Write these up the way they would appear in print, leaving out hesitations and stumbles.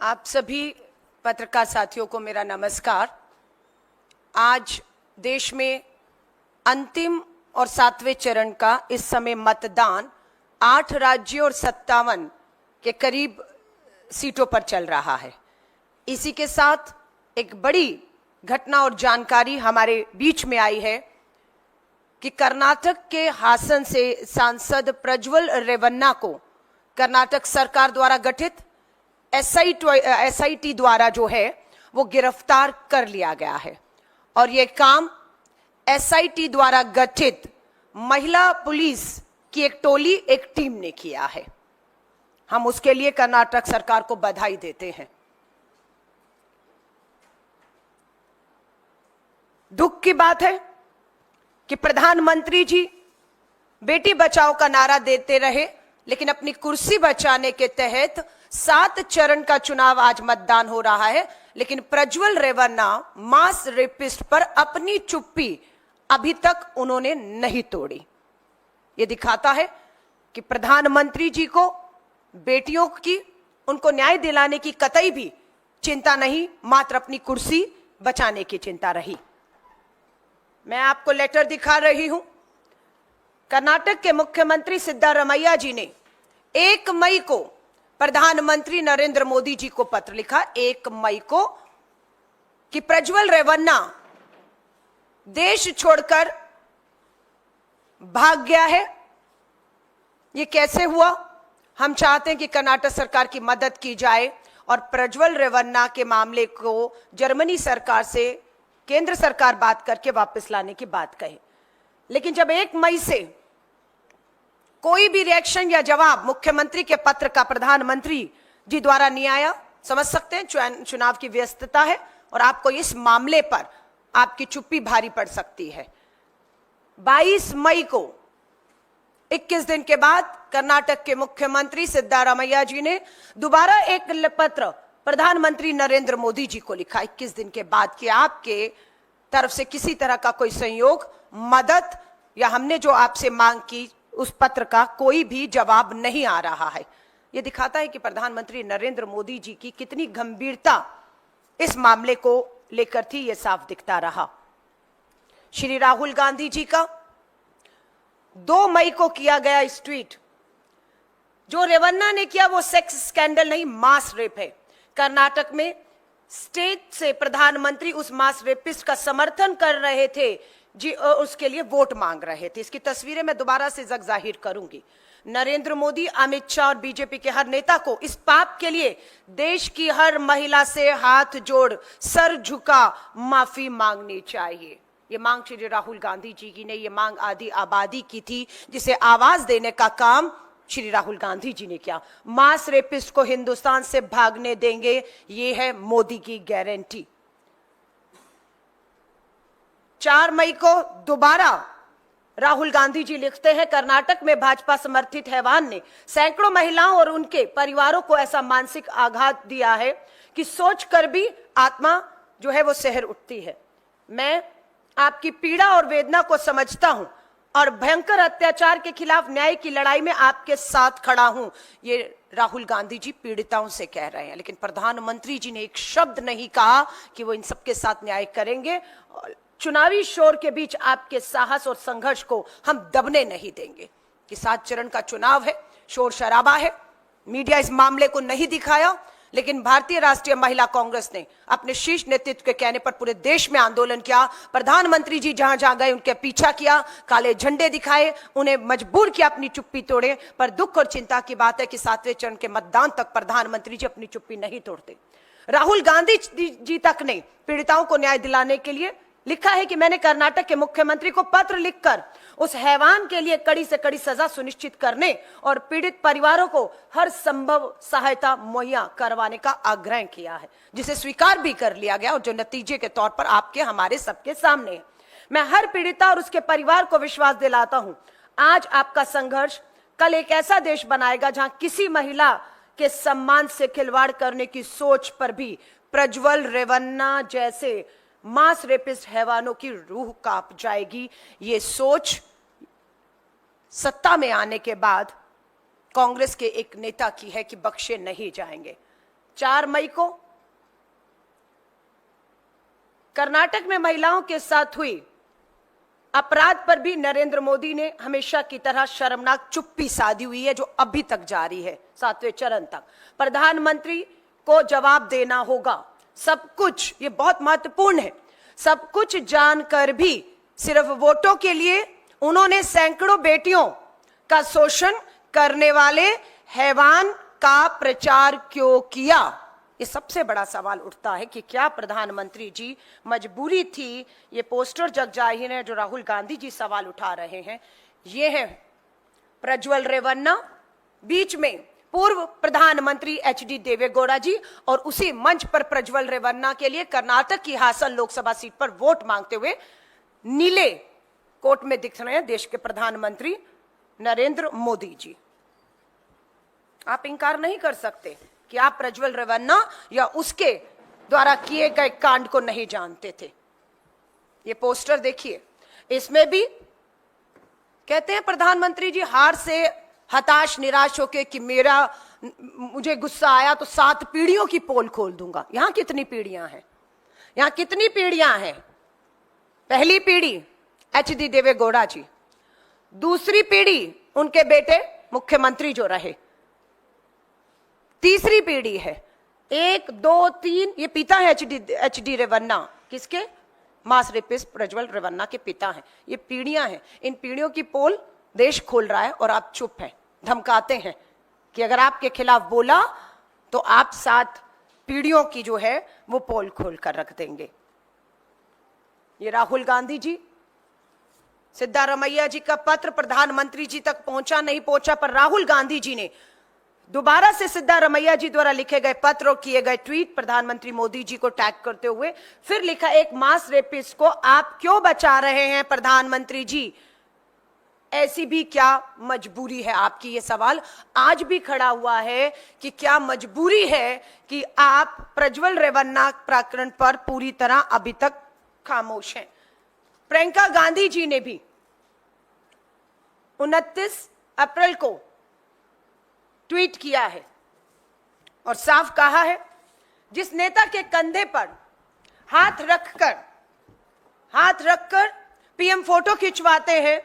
आप सभी पत्रकार साथियों को मेरा नमस्कार। आज देश में अंतिम और 7वें चरण का इस समय मतदान 8 राज्यों और 57 के करीब सीटों पर चल रहा है। इसी के साथ एक बड़ी घटना और जानकारी हमारे बीच में आई है कि कर्नाटक के हासन से सांसद प्रज्वल रेवन्ना को कर्नाटक सरकार द्वारा गठित एसआईटी द्वारा जो है वो गिरफ्तार कर लिया गया है और ये काम एसआईटी द्वारा गठित महिला पुलिस की एक टोली, एक टीम ने किया है। हम उसके लिए कर्नाटक सरकार को बधाई देते हैं। दुख की बात है कि प्रधानमंत्री जी बेटी बचाओ का नारा देते रहे, लेकिन अपनी कुर्सी बचाने के तहत 7 चरण का चुनाव आज मतदान हो रहा है, लेकिन प्रज्वल रेवन्ना मास रेपिस्ट पर अपनी चुप्पी अभी तक उन्होंने नहीं तोड़ी। यह दिखाता है कि प्रधानमंत्री जी को बेटियों की, उनको न्याय दिलाने की कतई भी चिंता नहीं, मात्र अपनी कुर्सी बचाने की चिंता रही। मैं आपको लेटर दिखा रही हूं। कर्नाटक के मुख्यमंत्री सिद्धारमैया जी ने 1 मई को प्रधानमंत्री नरेंद्र मोदी जी को पत्र लिखा, 1 मई को, कि प्रज्वल रेवन्ना देश छोड़कर भाग गया है। ये कैसे हुआ? हम चाहते हैं कि कर्नाटक सरकार की मदद की जाए और प्रज्वल रेवन्ना के मामले को जर्मनी सरकार से केंद्र सरकार बात करके वापस लाने की बात कहे। लेकिन जब 1 मई से कोई भी रिएक्शन या जवाब मुख्यमंत्री के पत्र का प्रधानमंत्री जी द्वारा नहीं आया, समझ सकते हैं चुनाव की व्यस्तता है और आपको इस मामले पर आपकी चुप्पी भारी पड़ सकती है। 22 मई को 21 दिन के बाद कर्नाटक के मुख्यमंत्री सिद्धारमैया जी ने दोबारा एक पत्र प्रधानमंत्री नरेंद्र मोदी जी को लिखा 21 दिन के बाद कि आपके तरफ से किसी तरह का कोई सहयोग, मदद या हमने जो आपसे मांग की उस पत्र का कोई भी जवाब नहीं आ रहा है। यह दिखाता है कि प्रधानमंत्री नरेंद्र मोदी जी की कितनी गंभीरता इस मामले को लेकर थी, यह साफ दिखता रहा। श्री राहुल गांधी जी का 2 मई को किया गया इस ट्वीट, जो रेवन्ना ने किया वो सेक्स स्कैंडल नहीं, मास रेप है। कर्नाटक में स्टेट से प्रधानमंत्री उस मास रेपिस्ट का समर्थन कर रहे थे जी, उसके लिए वोट मांग रहे थे। इसकी तस्वीरें मैं दोबारा से जाहिर करूंगी। नरेंद्र मोदी, अमित शाह और बीजेपी के हर नेता को इस पाप के लिए देश की हर महिला से हाथ जोड़ सर झुका माफी मांगनी चाहिए। ये मांग श्री राहुल गांधी जी की ने, ये मांग आदि आबादी की थी, जिसे आवाज देने का काम श्री राहुल गांधी जी ने किया। मास रेपिस्ट को हिंदुस्तान से भागने देंगे, ये है मोदी की गारंटी। 4 मई को दोबारा राहुल गांधी जी लिखते हैं, कर्नाटक में भाजपा समर्थित हैवान ने सैकड़ों महिलाओं और उनके परिवारों को ऐसा मानसिक आघात दिया है कि सोचकर भी आत्मा जो है वो सहर उठती है। मैं आपकी पीड़ा और वेदना को समझता हूं और भयंकर अत्याचार के खिलाफ न्याय की लड़ाई में आपके साथ खड़ा हूं। ये राहुल गांधी जी पीड़िताओं से कह रहे हैं, लेकिन प्रधानमंत्री जी ने एक शब्द नहीं कहा कि वो इन सबके साथ न्याय करेंगे। चुनावी शोर के बीच आपके साहस और संघर्ष को हम दबने नहीं देंगे। कि 7 चरण का चुनाव है, शोर शराबा है, मीडिया इस मामले को नहीं दिखाया, लेकिन भारतीय राष्ट्रीय महिला कांग्रेस ने अपने शीर्ष नेतृत्व के कहने पर पूरे देश में आंदोलन किया। प्रधानमंत्री जी जहां जहां गए उनके पीछा किया, काले झंडे दिखाए, उन्हें मजबूर किया अपनी चुप्पी तोड़े। पर दुख और चिंता की बात है कि 7वें चरण के मतदान तक प्रधानमंत्री जी अपनी चुप्पी नहीं तोड़ते। राहुल गांधी जी तक ने पीड़िताओं को न्याय दिलाने के लिए लिखा है कि मैंने कर्नाटक के मुख्यमंत्री को पत्र लिखकर उस हैवान के लिए कड़ी से कड़ी सजा सुनिश्चित करने और पीड़ित परिवारों को हर संभव सहायता मुहैया करवाने का आग्रह किया है, जिसे स्वीकार भी कर लिया गया और जो नतीजे के तौर पर आपके हमारे सबके सामने है। मैं हर पीड़िता और उसके परिवार को विश्वास दिलाता हूं, आज आपका संघर्ष कल एक ऐसा देश बनाएगा जहां किसी महिला के सम्मान से खिलवाड़ करने की सोच पर भी प्रज्वल रेवन्ना जैसे मास रेपिस्ट हैवानों की रूह कांप जाएगी। ये सोच सत्ता में आने के बाद कांग्रेस के एक नेता की है कि बख्शे नहीं जाएंगे। 4 मई को कर्नाटक में महिलाओं के साथ हुई अपराध पर भी नरेंद्र मोदी ने हमेशा की तरह शर्मनाक चुप्पी साधी हुई है, जो अभी तक जारी है 7वें चरण तक। प्रधानमंत्री को जवाब देना होगा सब कुछ, ये बहुत महत्वपूर्ण है। सब कुछ जानकर भी सिर्फ वोटों के लिए उन्होंने सैकड़ों बेटियों का शोषण करने वाले हैवान का प्रचार क्यों किया? ये सबसे बड़ा सवाल उठता है कि क्या प्रधानमंत्री जी मजबूरी थी? ये पोस्टर जग जाहिर है जो राहुल गांधी जी सवाल उठा रहे हैं। ये है प्रज्वल रेवन्ना, बीच में पूर्व प्रधानमंत्री एचडी देवेगौड़ा जी, और उसी मंच पर प्रज्वल रेवन्ना के लिए कर्नाटक की हासन लोकसभा सीट पर वोट मांगते हुए नीले कोट में दिख रहे हैं देश के प्रधानमंत्री नरेंद्र मोदी जी। आप इंकार नहीं कर सकते कि आप प्रज्वल रेवन्ना या उसके द्वारा किए गए कांड को नहीं जानते थे। ये पोस्टर देखिए, इसमें भी कहते हैं प्रधानमंत्री जी हार से हताश निराश होके कि मुझे गुस्सा आया तो 7 पीढ़ियों की पोल खोल दूंगा। यहां कितनी पीढ़ियां हैं? यहां कितनी पीढ़ियां हैं? पहली पीढ़ी एचडी देवेगौड़ा जी, दूसरी पीढ़ी उनके बेटे मुख्यमंत्री जो रहे, तीसरी पीढ़ी है 1, 2, 3, ये पिता है एचडी रेवन्ना, किसके? मास रेपिस्ट प्रज्वल रेवन्ना के पिता हैं। ये पीढ़ियां हैं, इन पीढ़ियों की पोल देश खोल रहा है और आप चुप हैं, धमकाते हैं कि अगर आपके खिलाफ बोला तो आप 7 पीढ़ियों की जो है वो पोल खोल कर रख देंगे। ये राहुल गांधी जी, सिद्धारमैया जी का पत्र प्रधानमंत्री जी तक पहुंचा नहीं पहुंचा, पर राहुल गांधी जी ने दोबारा से सिद्धारमैया जी द्वारा लिखे गए पत्र और किए गए ट्वीट प्रधानमंत्री मोदी जी को टैग करते हुए फिर लिखा, एक मास रेपिस्ट को आप क्यों बचा रहे हैं प्रधानमंत्री जी? ऐसी भी क्या मजबूरी है आपकी? ये सवाल आज भी खड़ा हुआ है कि क्या मजबूरी है कि आप प्रज्वल रेवन्ना प्रकरण पर पूरी तरह अभी तक खामोश हैं। प्रियंका गांधी जी ने भी 29 अप्रैल को ट्वीट किया है और साफ कहा है, जिस नेता के कंधे पर हाथ रखकर पीएम फोटो खिंचवाते हैं,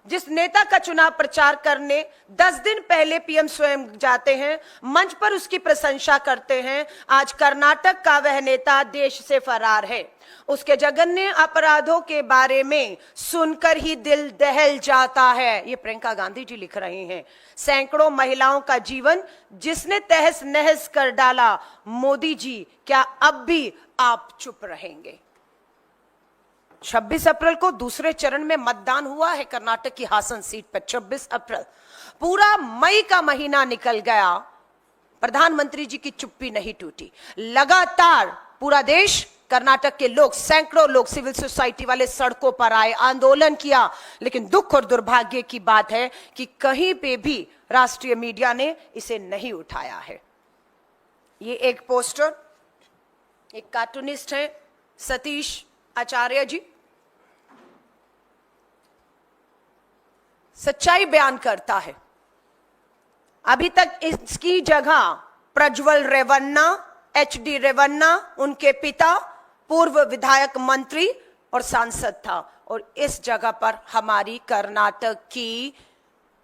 जिस नेता का चुनाव प्रचार करने 10 दिन पहले पीएम स्वयं जाते हैं, मंच पर उसकी प्रशंसा करते हैं, आज कर्नाटक का वह नेता देश से फरार है। उसके जघन्य अपराधों के बारे में सुनकर ही दिल दहल जाता है। ये प्रियंका गांधी जी लिख रही हैं। सैकड़ों महिलाओं का जीवन जिसने तहस नहस कर डाला, मोदी जी क्या अब भी आप चुप रहेंगे? 26 अप्रैल को दूसरे चरण में मतदान हुआ है कर्नाटक की हासन सीट पर। 26 अप्रैल, पूरा मई का महीना निकल गया, प्रधानमंत्री जी की चुप्पी नहीं टूटी। लगातार पूरा देश, कर्नाटक के लोग, सैकड़ों लोग, सिविल सोसाइटी वाले सड़कों पर आए, आंदोलन किया, लेकिन दुख और दुर्भाग्य की बात है कि कहीं पे भी राष्ट्रीय मीडिया ने इसे नहीं उठाया है। ये एक पोस्टर, एक कार्टूनिस्ट है सतीश आचार्य जी, सच्चाई बयान करता है। अभी तक इसकी जगह प्रज्वल रेवन्ना, एचडी रेवन्ना, उनके पिता पूर्व विधायक, मंत्री और सांसद था, और इस जगह पर हमारी कर्नाटक की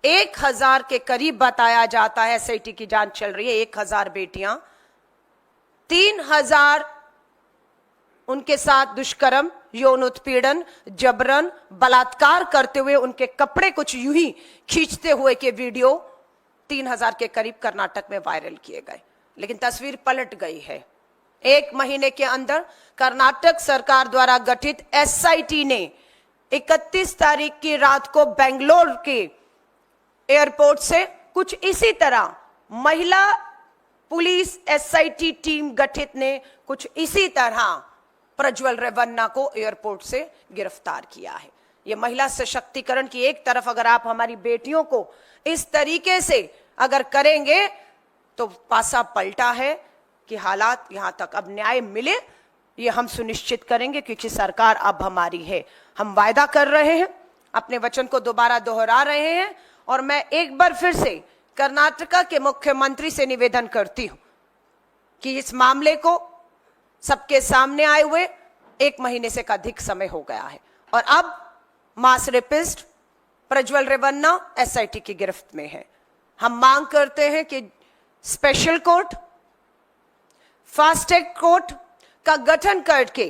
1000 के करीब बताया जाता है, एसआईटी की जांच चल रही है, 1000 बेटियां, 3000 उनके साथ दुष्कर्म, यौन उत्पीड़न, जबरन, बलात्कार करते हुए उनके कपड़े कुछ यूं ही खींचते हुए के वीडियो 3000 के करीब कर्नाटक में वायरल किए गए। लेकिन तस्वीर पलट गई है। 1 महीने के अंदर कर्नाटक सरकार द्वारा गठित एसआईटी ने 31 तारीख की रात को बेंगलोर के एयरपोर्ट से कुछ इसी तरह महिला पुलिस एसआईटी टीम गठित ने कुछ इसी तरह प्रज्वल रेवन्ना को एयरपोर्ट से गिरफ्तार किया है। यह महिला सशक्तिकरण की एक तरफ अगर आप हमारी बेटियों को इस तरीके से अगर करेंगे तो पासा पलटा है कि हालात यहां तक, अब न्याय मिले ये हम सुनिश्चित करेंगे, क्योंकि सरकार अब हमारी है। हम वायदा कर रहे हैं, अपने वचन को दोबारा दोहरा रहे हैं, और मैं एक बार फिर से कर्नाटका के मुख्यमंत्री से निवेदन करती हूं कि इस मामले को सबके सामने आए हुए 1 महीने से अधिक समय हो गया है और अब मास रेपिस्ट प्रज्वल रेवन्ना एसआईटी की गिरफ्त में है। हम मांग करते हैं कि special court, fast track court का गठन करके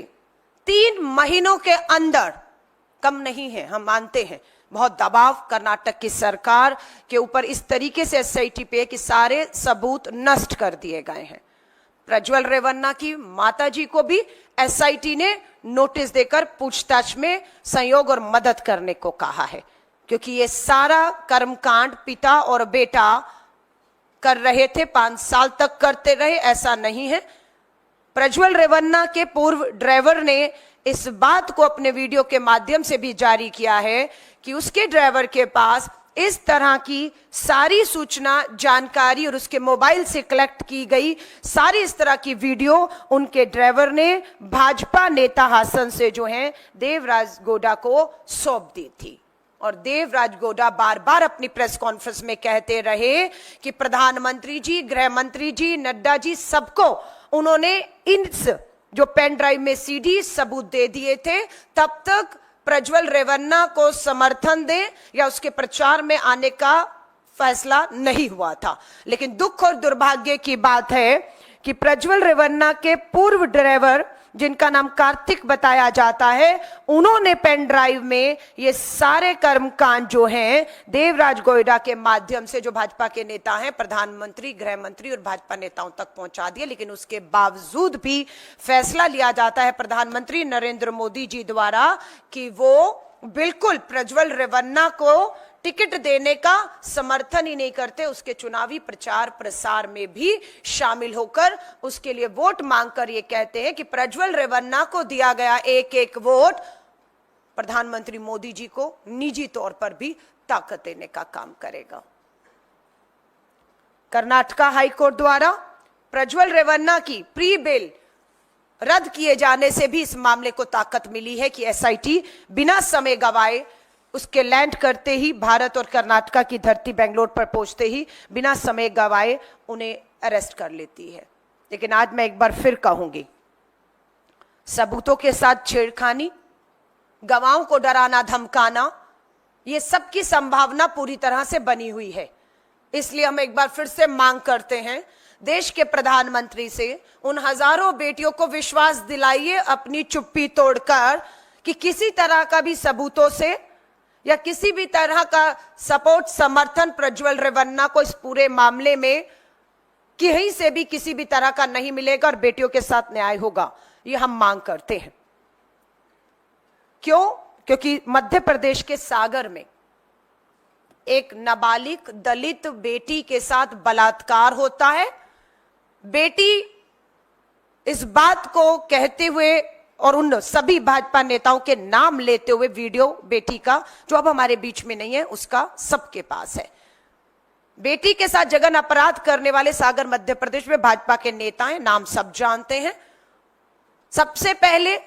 3 महीनों के अंदर, कम नहीं है, हम मानते हैं बहुत दबाव कर्नाटक की सरकार के ऊपर इस तरीके से एसआईटी पे कि सारे सबूत नष्ट कर दिए गए हैं। प्रज्वल रेवन्ना की माताजी को भी एसआईटी ने नोटिस देकर पूछताछ में सहयोग और मदद करने को कहा है, क्योंकि ये सारा कर्मकांड पिता और बेटा कर रहे थे, 5 साल तक करते रहे, ऐसा नहीं है। प्रज्वल रेवन्ना के पूर्व ड्राइवर ने इस बात को अपने वीडियो के माध्यम से भी जारी किया है कि उसके ड्राइवर के पास इस तरह की सारी सूचना, जानकारी और उसके मोबाइल से कलेक्ट की गई सारी इस तरह की वीडियो उनके ड्राइवर ने भाजपा नेता हासन से जो है देवराज गौड़ा को सौंप दी थी। और देवराज गौड़ा बार बार अपनी प्रेस कॉन्फ्रेंस में कहते रहे कि प्रधानमंत्री जी, गृह मंत्री जी, नड्डा जी, सबको उन्होंने इन जो पेन ड्राइव में सीडी सबूत दे दिए थे। तब तक प्रज्वल रेवन्ना को समर्थन दे या उसके प्रचार में आने का फैसला नहीं हुआ था। लेकिन दुख और दुर्भाग्य की बात है कि प्रज्वल रेवन्ना के पूर्व ड्राइवर, जिनका नाम कार्तिक बताया जाता है, उन्होंने पेन ड्राइव में ये सारे कर्मकांड जो हैं देवराज गौड़ा के माध्यम से, जो भाजपा के नेता हैं, प्रधानमंत्री, गृह मंत्री और भाजपा नेताओं तक पहुंचा दिए। लेकिन उसके बावजूद भी फैसला लिया जाता है प्रधानमंत्री नरेंद्र मोदी जी द्वारा कि वो बिल्कुल प्रज्वल रेवन्ना को टिकट देने का समर्थन ही नहीं करते, उसके चुनावी प्रचार प्रसार में भी शामिल होकर उसके लिए वोट मांगकर ये कहते हैं कि प्रज्वल रेवन्ना को दिया गया एक एक वोट प्रधानमंत्री मोदी जी को निजी तौर पर भी ताकत देने का काम करेगा। कर्नाटका हाईकोर्ट द्वारा प्रज्वल रेवन्ना की प्री बेल रद्द किए जाने से भी इस मामले को ताकत मिली है कि एसआईटी बिना समय गवाए, उसके लैंड करते ही भारत और कर्नाटका की धरती बेंगलोर पर पहुंचते ही बिना समय गवाए उन्हें अरेस्ट कर लेती है। लेकिन आज मैं एक बार फिर कहूंगी, सबूतों के साथ छेड़खानी, गवाहों को डराना धमकाना, ये सब की संभावना पूरी तरह से बनी हुई है। इसलिए हम एक बार फिर से मांग करते हैं देश के प्रधानमंत्री से, उन हजारों बेटियों को विश्वास दिलाइए अपनी चुप्पी तोड़कर कि किसी तरह का भी सबूतों से या किसी भी तरह का सपोर्ट, समर्थन प्रज्वल रेवन्ना को इस पूरे मामले में कहीं से भी किसी भी तरह का नहीं मिलेगा और बेटियों के साथ न्याय होगा, ये हम मांग करते हैं। क्यों? क्योंकि मध्य प्रदेश के सागर में एक नाबालिग दलित बेटी के साथ बलात्कार होता है। बेटी इस बात को कहते हुए और उन सभी भाजपा नेताओं के नाम लेते हुए वीडियो बेटी का, जो अब हमारे बीच में नहीं है, उसका सबके पास है। बेटी के साथ जघन अपराध करने वाले सागर मध्य प्रदेश में भाजपा के नेता हैं, नाम सब जानते हैं। सबसे पहले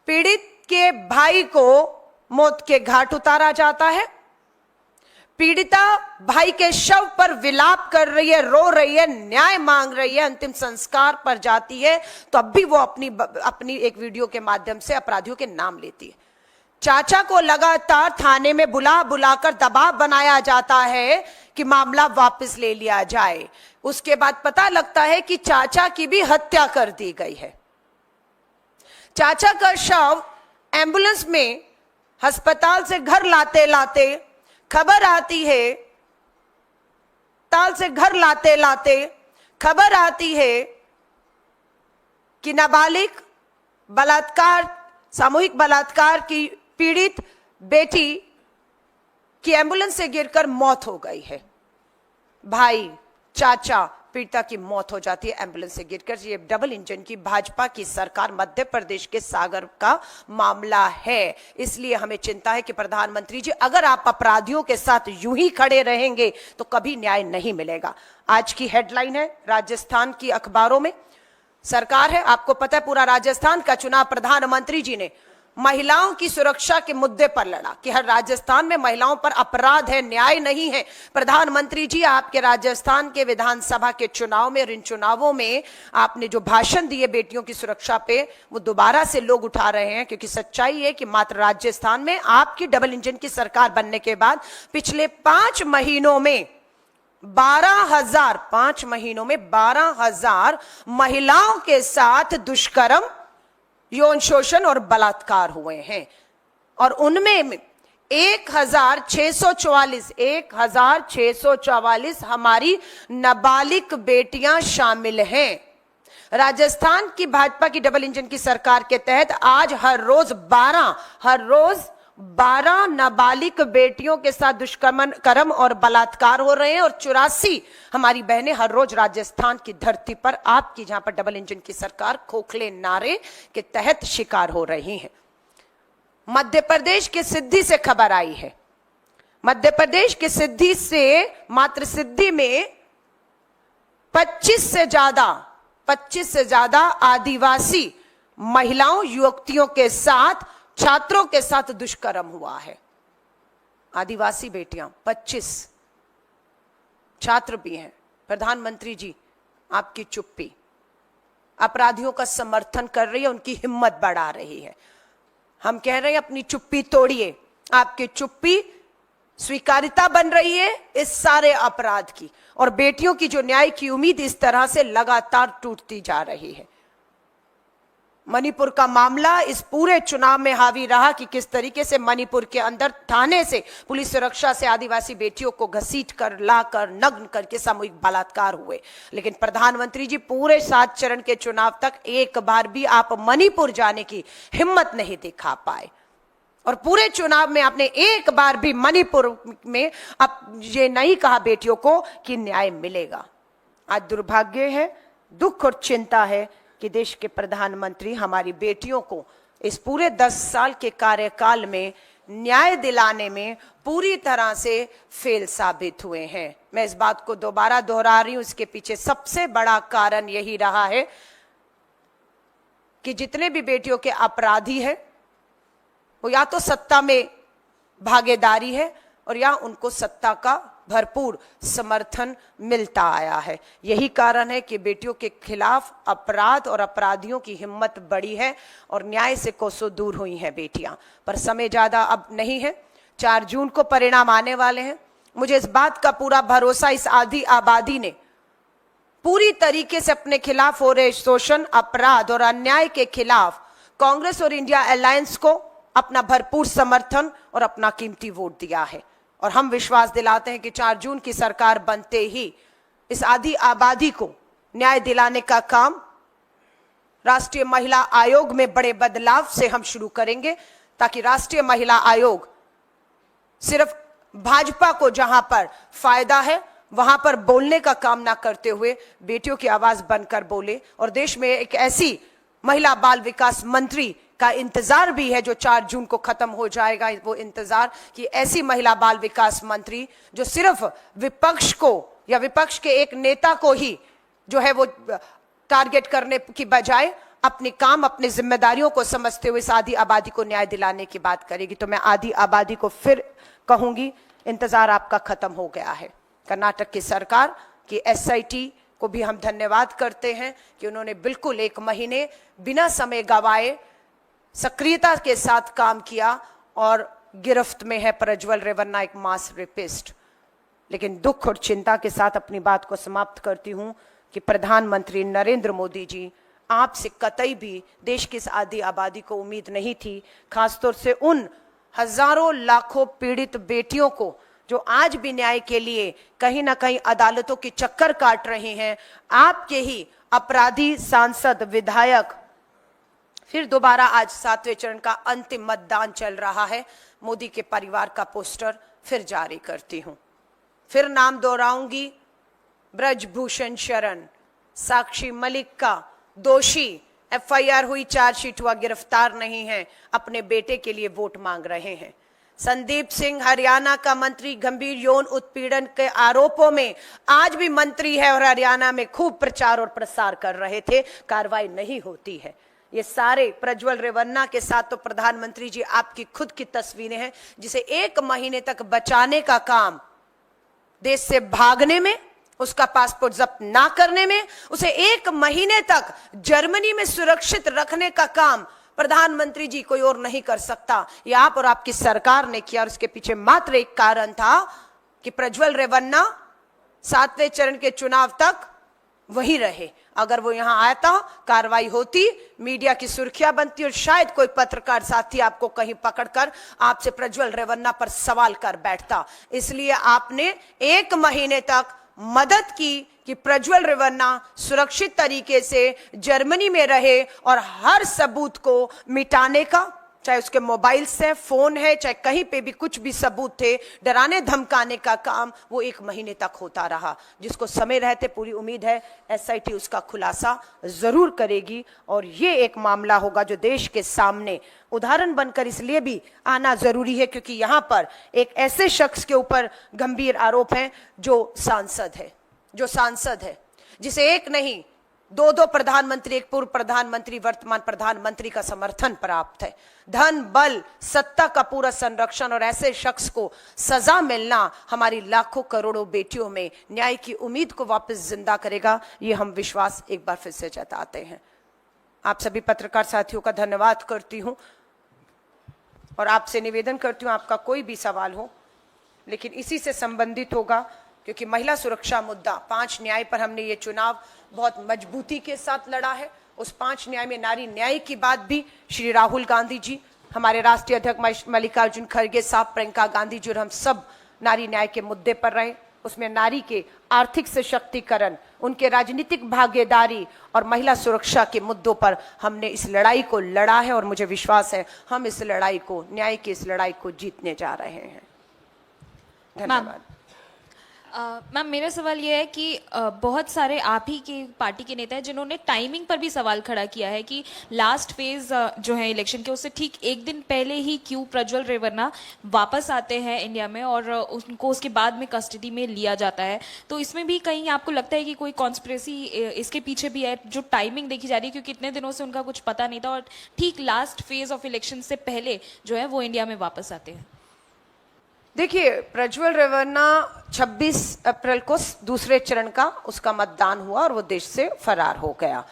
पीड़ित के भाई को मौत के घाट उतारा जाता है। पीड़िता भाई के शव पर विलाप कर रही है, रो रही है, न्याय मांग रही है, अंतिम संस्कार पर जाती है तो अब भी वो अपनी एक वीडियो के माध्यम से अपराधियों के नाम लेती है। चाचा को लगातार थाने में बुलाकर दबाव बनाया जाता है कि मामला वापस ले लिया जाए। उसके बाद पता लगता है कि चाचा की भी हत्या कर दी गई है। चाचा का शव एम्बुलेंस में अस्पताल से घर लाते लाते खबर आती है, ताल से घर लाते लाते खबर आती है कि नाबालिग बलात्कार, सामूहिक बलात्कार की पीड़ित बेटी की एम्बुलेंस से गिरकर मौत हो गई है। भाई, चाचा, पीड़िता की मौत हो जाती है एम्बुलेंस से गिरकर। ये डबल इंजन की भाजपा की सरकार मध्य प्रदेश के सागर का मामला है। इसलिए हमें चिंता है कि प्रधानमंत्री जी, अगर आप अपराधियों के साथ यूं ही खड़े रहेंगे तो कभी न्याय नहीं मिलेगा। आज की हेडलाइन है राजस्थान की अखबारों में, सरकार है, आपको पता है पूरा राजस्थान का चुनाव प्रधानमंत्री जी ने महिलाओं की सुरक्षा के मुद्दे पर लड़ा कि हर राजस्थान में महिलाओं पर अपराध है, न्याय नहीं है। प्रधानमंत्री जी, आपके राजस्थान के विधानसभा के चुनाव में और इन चुनावों में आपने जो भाषण दिए बेटियों की सुरक्षा पे, वो दोबारा से लोग उठा रहे हैं, क्योंकि सच्चाई है कि मात्र राजस्थान में आपकी डबल इंजन की सरकार बनने के बाद पिछले 5 महीनों में 12,000 महिलाओं के साथ दुष्कर्म, यौन शोषण और बलात्कार हुए हैं। और उनमें 1644 हमारी नाबालिग बेटियां शामिल हैं। राजस्थान की भाजपा की डबल इंजन की सरकार के तहत आज हर रोज 12 नाबालिग बेटियों के साथ दुष्कर्म और बलात्कार हो रहे हैं, और 84 हमारी बहनें हर रोज राजस्थान की धरती पर, आपकी जहां पर डबल इंजन की सरकार, खोखले नारे के तहत शिकार हो रही हैं। मध्य प्रदेश के सिद्धि से खबर आई है, मध्य प्रदेश के सिद्धि से, मात्र सिद्धि में 25 से ज्यादा आदिवासी महिलाओं, युवतियों के साथ, छात्रों के साथ दुष्कर्म हुआ है। आदिवासी बेटियां 25, छात्र भी हैं। प्रधानमंत्री जी, आपकी चुप्पी अपराधियों का समर्थन कर रही है, उनकी हिम्मत बढ़ा रही है। हम कह रहे हैं अपनी चुप्पी तोड़िए। आपकी चुप्पी स्वीकार्यता बन रही है इस सारे अपराध की, और बेटियों की जो न्याय की उम्मीद इस तरह से लगातार टूटती जा रही है। मणिपुर का मामला इस पूरे चुनाव में हावी रहा कि किस तरीके से मणिपुर के अंदर थाने से, पुलिस सुरक्षा से आदिवासी बेटियों को घसीट कर, लाकर, नग्न करके सामूहिक बलात्कार हुए। लेकिन प्रधानमंत्री जी, पूरे 7 चरण के चुनाव तक एक बार भी आप मणिपुर जाने की हिम्मत नहीं दिखा पाए, और पूरे चुनाव में आपने एक बार भी मणिपुर में अब ये नहीं कहा बेटियों को कि न्याय मिलेगा। आज दुर्भाग्य है, दुख और चिंता है कि देश के प्रधानमंत्री हमारी बेटियों को इस पूरे 10 साल के कार्यकाल में न्याय दिलाने में पूरी तरह से फेल साबित हुए हैं। मैं इस बात को दोबारा दोहरा रही हूं, इसके पीछे सबसे बड़ा कारण यही रहा है कि जितने भी बेटियों के अपराधी हैं, वो या तो सत्ता में भागीदारी है और या उनको सत्ता का भरपूर समर्थन मिलता आया है। यही कारण है कि बेटियों के खिलाफ अपराध और अपराधियों की हिम्मत बढ़ी है और न्याय से कोसों दूर हुई हैं बेटियां। पर समय ज्यादा अब नहीं है, 4 जून को परिणाम आने वाले हैं। मुझे इस बात का पूरा भरोसा, इस आधी आबादी ने पूरी तरीके से अपने खिलाफ हो रहे शोषण, अपराध और अन्याय के खिलाफ कांग्रेस और इंडिया अलायंस को अपना भरपूर समर्थन और अपना कीमती वोट दिया है। और हम विश्वास दिलाते हैं कि 4 जून की सरकार बनते ही इस आधी आबादी को न्याय दिलाने का काम राष्ट्रीय महिला आयोग में बड़े बदलाव से हम शुरू करेंगे, ताकि राष्ट्रीय महिला आयोग सिर्फ भाजपा को जहां पर फायदा है वहां पर बोलने का काम ना करते हुए बेटियों की आवाज बनकर बोले। और देश में एक ऐसी महिला बाल विकास मंत्री का इंतजार भी है जो 4 जून को खत्म हो जाएगा। वो इंतजार कि ऐसी महिला बाल विकास मंत्री जो सिर्फ विपक्ष को या विपक्ष के एक नेता को ही जो है वो टारगेट करने की बजाय अपने काम, अपनी जिम्मेदारियों को समझते हुए इस आधी आबादी को न्याय दिलाने की बात करेगी। तो मैं आधी आबादी को फिर कहूंगी, इंतजार आपका खत्म हो गया है। कर्नाटक की सरकार की SIT को भी हम धन्यवाद करते हैं कि उन्होंने बिल्कुल 1 महीने बिना समय गवाए सक्रियता के साथ काम किया, और गिरफ्त में है प्रज्वल रेवन्ना, एक मास रेपिस्ट। लेकिन दुख और चिंता के साथ अपनी बात को समाप्त करती हूं कि प्रधानमंत्री नरेंद्र मोदी जी, आपसे कतई भी देश की इस आधी आबादी को उम्मीद नहीं थी, खासतौर से उन हजारों लाखों पीड़ित बेटियों को जो आज भी न्याय के लिए कहीं ना कहीं अदालतों की चक्कर काट रहे हैं। आपके ही अपराधी सांसद, विधायक, फिर दोबारा आज 7वें चरण का अंतिम मतदान चल रहा है। मोदी के परिवार का पोस्टर फिर जारी करती हूं, फिर नाम दोहराऊंगी, ब्रजभूषण शरण, साक्षी मलिक का दोषी, FIR हुई, चार्जशीट हुआ, गिरफ्तार नहीं है, अपने बेटे के लिए वोट मांग रहे हैं। संदीप सिंह, हरियाणा का मंत्री, गंभीर यौन उत्पीड़न के आरोपों में आज भी मंत्री है और हरियाणा में खूब प्रचार और प्रसार कर रहे थे, कार्रवाई नहीं होती है। ये सारे प्रज्वल रेवन्ना के साथ तो प्रधानमंत्री जी आपकी खुद की तस्वीरें हैं, जिसे 1 महीने तक बचाने का काम, देश से भागने में, उसका पासपोर्ट जब्त ना करने में, उसे 1 महीने तक जर्मनी में सुरक्षित रखने का काम प्रधानमंत्री जी कोई और नहीं कर सकता। ये आप और आपकी सरकार ने किया, और इसके पीछे मात्र एक कारण था कि प्रज्वल रेवन्ना 7वें चरण के चुनाव तक वही रहे। अगर वो यहां आता, कार्रवाई होती, मीडिया की सुर्खियां बनती और शायद कोई पत्रकार साथी आपको कहीं पकड़कर आपसे प्रज्वल रेवन्ना पर सवाल कर बैठता। इसलिए आपने 1 महीने तक मदद की कि प्रज्वल रेवन्ना सुरक्षित तरीके से जर्मनी में रहे, और हर सबूत को मिटाने का, चाहे उसके मोबाइल से फोन है, चाहे कहीं पे भी कुछ भी सबूत थे, डराने धमकाने का काम वो 1 महीने तक होता रहा, जिसको समय रहते पूरी उम्मीद है एसआईटी उसका खुलासा जरूर करेगी। और ये एक मामला होगा जो देश के सामने उदाहरण बनकर इसलिए भी आना जरूरी है क्योंकि यहां पर एक ऐसे शख्स के ऊपर गंभीर आरोप हैं जो सांसद है, जिसे एक नहीं 2 प्रधानमंत्री, एक पूर्व प्रधानमंत्री, वर्तमान प्रधानमंत्री का समर्थन प्राप्त है। धन, बल, सत्ता का पूरा संरक्षण, और ऐसे शख्स को सजा मिलना हमारी लाखों करोड़ों बेटियों में न्याय की उम्मीद को वापस जिंदा करेगा, ये हम विश्वास एक बार फिर से जताते हैं। आप सभी पत्रकार साथियों का धन्यवाद करती हूं और आपसे निवेदन करती हूं, आपका कोई भी सवाल हो लेकिन इसी से संबंधित होगा, क्योंकि महिला सुरक्षा मुद्दा 5 न्याय पर हमने ये चुनाव बहुत मजबूती के साथ लड़ा है। उस 5 न्याय में नारी न्याय की बात भी श्री राहुल गांधी जी, हमारे राष्ट्रीय अध्यक्ष मल्लिकार्जुन खड़गे साहब, प्रियंका गांधी जी और हम सब नारी न्याय के मुद्दे पर रहे। उसमें नारी के आर्थिक सशक्तिकरण, उनके राजनीतिक भागीदारी और महिला सुरक्षा के मुद्दों पर हमने इस लड़ाई को लड़ा है, और मुझे विश्वास है हम इस लड़ाई को, न्याय की इस लड़ाई को जीतने जा रहे हैं। धन्यवाद। मैम, मेरा सवाल ये है कि बहुत सारे आप ही के पार्टी के नेता हैं जिन्होंने टाइमिंग पर भी सवाल खड़ा किया है कि लास्ट फेज जो है इलेक्शन के, उससे ठीक 1 दिन पहले ही क्यों प्रज्वल रेवन्ना वापस आते हैं इंडिया में और उनको उसके बाद में कस्टडी में लिया जाता है। तो इसमें भी कहीं आपको लगता है कि कोई कॉन्स्पिरेसी इसके पीछे भी है, जो टाइमिंग देखी जा रही है, क्योंकि इतने दिनों से उनका कुछ पता नहीं था और ठीक लास्ट फेज ऑफ इलेक्शन से पहले जो है वो इंडिया में वापस आते हैं? देखिए, प्रज्वल रेवन्ना 26 अप्रैल को दूसरे चरण का उसका मतदान हुआ और वो देश से फरार हो गया,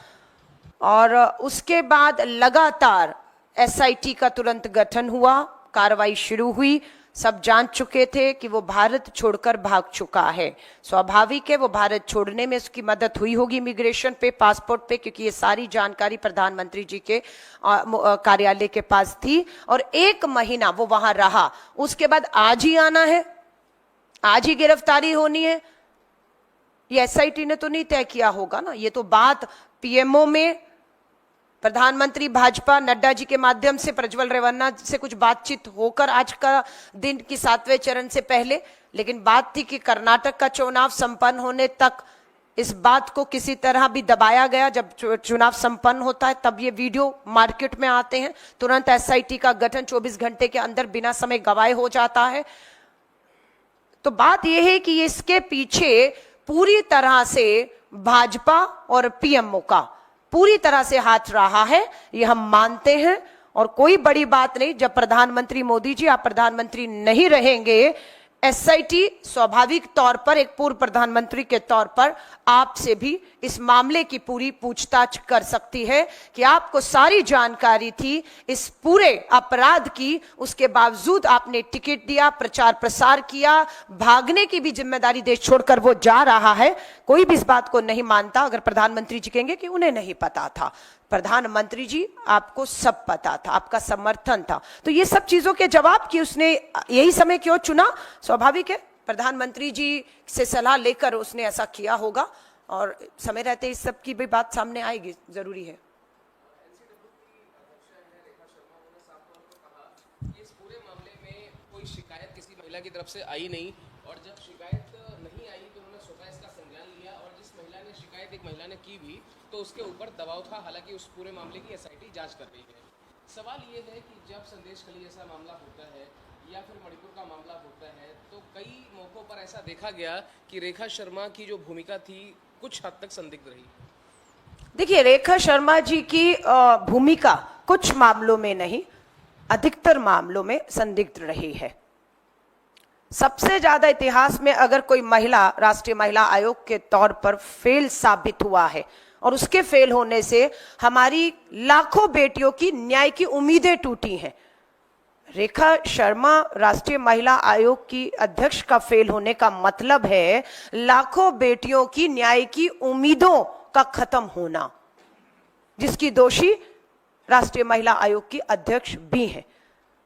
और उसके बाद लगातार एसआईटी का तुरंत गठन हुआ, कार्रवाई शुरू हुई। सब जान चुके थे कि वो भारत छोड़कर भाग चुका है। स्वाभाविक है वो भारत छोड़ने में उसकी मदद हुई होगी इमिग्रेशन पे, पासपोर्ट पे, क्योंकि ये सारी जानकारी प्रधानमंत्री जी के कार्यालय के पास थी, और 1 महीना वो वहां रहा। उसके बाद आज ही आना है, आज ही गिरफ्तारी होनी है, ये एसआईटी ने तो नहीं तय किया होगा ना। ये तो बात पीएमओ में प्रधानमंत्री भाजपा नड्डा जी के माध्यम से प्रज्वल रेवन्ना से कुछ बातचीत होकर आज का दिन की 7वें चरण से पहले, लेकिन बात थी कि कर्नाटक का चुनाव संपन्न होने तक इस बात को किसी तरह भी दबाया गया। जब चुनाव संपन्न होता है तब ये वीडियो मार्केट में आते हैं, तुरंत एसआईटी का गठन 24 घंटे के अंदर बिना समय गवाए हो जाता है। तो बात यह है कि इसके पीछे पूरी तरह से भाजपा और पीएमओ का पूरी तरह से हाथ रहा है, ये हम मानते हैं, और कोई बड़ी बात नहीं। जब प्रधानमंत्री मोदी जी आप प्रधानमंत्री नहीं रहेंगे, एसआईटी स्वाभाविक तौर पर एक पूर्व प्रधानमंत्री के तौर पर आपसे भी इस मामले की पूरी पूछताछ कर सकती है कि आपको सारी जानकारी थी इस पूरे अपराध की, उसके बावजूद आपने टिकट दिया, प्रचार प्रसार किया, भागने की भी जिम्मेदारी देश छोड़कर वो जा रहा है। कोई भी इस बात को नहीं मानता अगर प्रधानमंत्री जी कहेंगे कि उन्हें नहीं पता था। प्रधानमंत्री जी आपको सब पता था, आपका समर्थन था। तो ये सब चीजों के जवाब कि उसने यही समय क्यों चुना, स्वाभाविक है प्रधानमंत्री जी से सलाह लेकर उसने ऐसा किया होगा, और समय रहते इस सब की भी बात सामने आएगी, जरूरी है। इस पूरे मामले में कोई शिकायत किसी महिला की तरफ से आई नहीं, और जब शिकायत नहीं आई तो उन्होंने स्वतः इसका संज्ञान लिया, और जिस महिला ने शिकायत एक महिला ने की भी तो उसके ऊपर दबाव था। हालांकि उस पूरे मामले की एसआईटी जांच कर रही है। सवाल ये है कि जब संदेश खली जैसा मामला होता है या फिर मणिपुर का मामला होता है, तो कई मौक़ों पर ऐसा देखा गया कि रेखा शर्मा की जो भूमिका थी कुछ हद तक संदिग्ध रही। देखिए, रेखा शर्मा जी की भूमिका कुछ मामलों में नहीं, अधिकतर मामलों में संदिग्ध रही है। सबसे ज्यादा इतिहास में अगर कोई महिला राष्ट्रीय महिला आयोग के तौर पर फेल साबित हुआ है, और उसके फेल होने से हमारी लाखों बेटियों की न्याय की उम्मीदें टूटी हैं। रेखा शर्मा राष्ट्रीय महिला आयोग की अध्यक्ष का फेल होने का मतलब है लाखों बेटियों की न्याय की उम्मीदों का खत्म होना, जिसकी दोषी राष्ट्रीय महिला आयोग की अध्यक्ष भी हैं।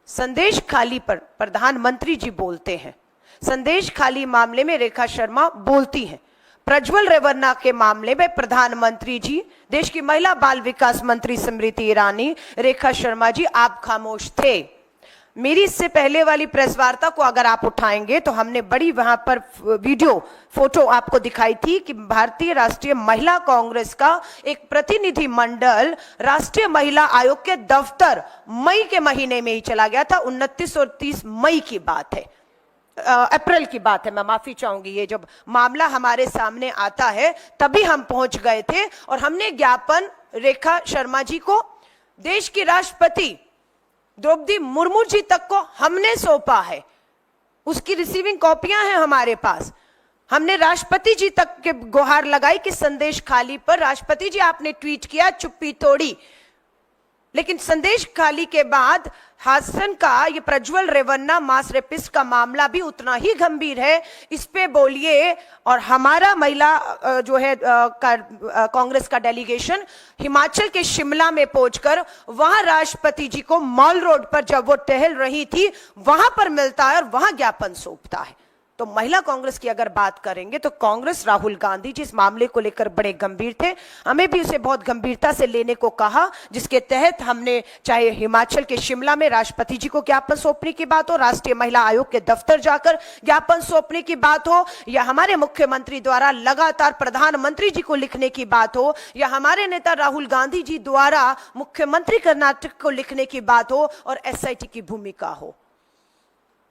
संदेश खाली पर प्रधानमंत्री जी बोलते हैं, संदेश खाली मामले में रेखा शर्मा बोलती हैं। प्रज्वल रेवन्ना के मामले में प्रधानमंत्री जी, देश की महिला बाल विकास मंत्री स्मृति ईरानी, रेखा शर्मा जी आप खामोश थे। मेरी इससे पहले वाली प्रेस वार्ता को अगर आप उठाएंगे तो हमने बड़ी वहां पर वीडियो फोटो आपको दिखाई थी कि भारतीय राष्ट्रीय महिला कांग्रेस का एक प्रतिनिधि मंडल राष्ट्रीय महिला आयोग के दफ्तर मई के महीने में ही चला गया था। 29 और 30 मई की बात है, अप्रैल की बात है, मैं माफी चाहूंगी। ये जब मामला हमारे सामने आता है तभी हम पहुंच गए थे और हमने ज्ञापन रेखा शर्मा जी को, देश की राष्ट्रपति द्रौपदी मुर्मू जी तक को हमने सौंपा है। उसकी रिसीविंग कॉपियां हैं हमारे पास। हमने राष्ट्रपति जी तक के गुहार लगाई कि संदेश खाली पर राष्ट्रपति जी आपने ट्वीट किया, चुप्पी तोड़ी। लेकिन संदेश खाली के बाद हासन का ये प्रज्वल रेवन्ना मास रेपिस्ट का मामला भी उतना ही गंभीर है, इस पे बोलिए। और हमारा महिला जो है कांग्रेस का डेलीगेशन हिमाचल के शिमला में पहुंचकर वहां राष्ट्रपति जी को मॉल रोड पर जब वो टहल रही थी वहां पर मिलता है और वहां ज्ञापन सौंपता है। तो महिला कांग्रेस की अगर बात करेंगे तो कांग्रेस राहुल गांधी जी इस मामले को लेकर बड़े गंभीर थे। हमें भी उसे बहुत गंभीरता से लेने को कहा, जिसके तहत हमने चाहे हिमाचल के शिमला में राष्ट्रपति जी को ज्ञापन सौंपने की बात हो, राष्ट्रीय महिला आयोग के दफ्तर जाकर ज्ञापन सौंपने की बात हो, या हमारे मुख्यमंत्री द्वारा लगातार प्रधानमंत्री जी को लिखने की बात हो, या हमारे नेता राहुल गांधी जी द्वारा मुख्यमंत्री कर्नाटक को लिखने की बात हो, और एसआईटी की भूमिका हो।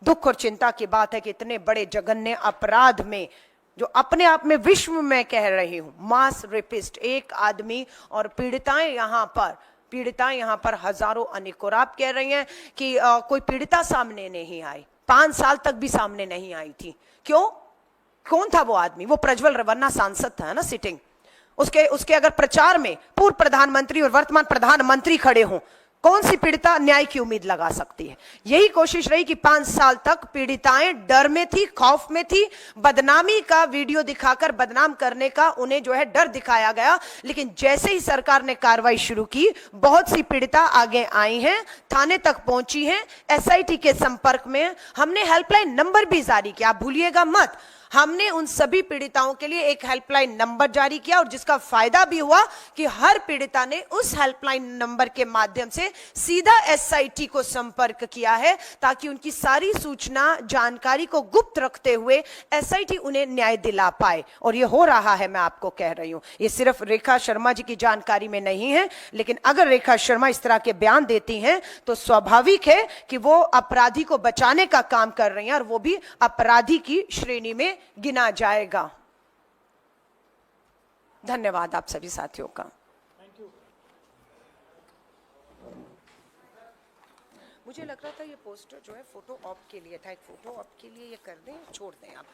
दुख और चिंता की बात है कि इतने बड़े जघन्य अपराध में, जो अपने आप में विश्व में कह रही हूं, मास रेपिस्ट एक आदमी और पीड़िताएं यहां पर हजारों अनेकों। और आप कह रही हैं कि कोई पीड़िता सामने नहीं आई, 5 साल तक भी सामने नहीं आई थी। क्यों? कौन था वो आदमी? वो प्रज्वल रेवन्ना सांसद था ना, सिटिंग। उसके अगर प्रचार में पूर्व प्रधानमंत्री और वर्तमान प्रधानमंत्री खड़े हों, कौन सी पीड़िता न्याय की उम्मीद लगा सकती है? यही कोशिश रही कि 5 साल तक पीड़िताएं डर में थी, खौफ में थी, बदनामी का वीडियो दिखाकर बदनाम करने का उन्हें जो है डर दिखाया गया। लेकिन जैसे ही सरकार ने कार्रवाई शुरू की, बहुत सी पीड़िता आगे आई हैं, थाने तक पहुंची हैं, एसआईटी के संपर्क में। हमने हेल्पलाइन नंबर भी जारी किया, आप भूलिएगा मत। हमने उन सभी पीड़िताओं के लिए एक हेल्पलाइन नंबर जारी किया, और जिसका फायदा भी हुआ कि हर पीड़िता ने उस हेल्पलाइन नंबर के माध्यम से सीधा एसआईटी को संपर्क किया है, ताकि उनकी सारी सूचना जानकारी को गुप्त रखते हुए एसआईटी उन्हें न्याय दिला पाए। और ये हो रहा है, मैं आपको कह रही हूं। ये सिर्फ रेखा शर्मा जी की जानकारी में नहीं है, लेकिन अगर रेखा शर्मा इस तरह के बयान देती हैं तो स्वाभाविक है कि वो अपराधी को बचाने का काम कर रही हैं, और वो भी अपराधी की श्रेणी में गिना जाएगा। धन्यवाद आप सभी साथियों का। मुझे लग रहा था ये पोस्टर जो है फोटो ऑप के लिए था, एक फोटो ऑप के लिए ये कर दें, छोड़ दें आप।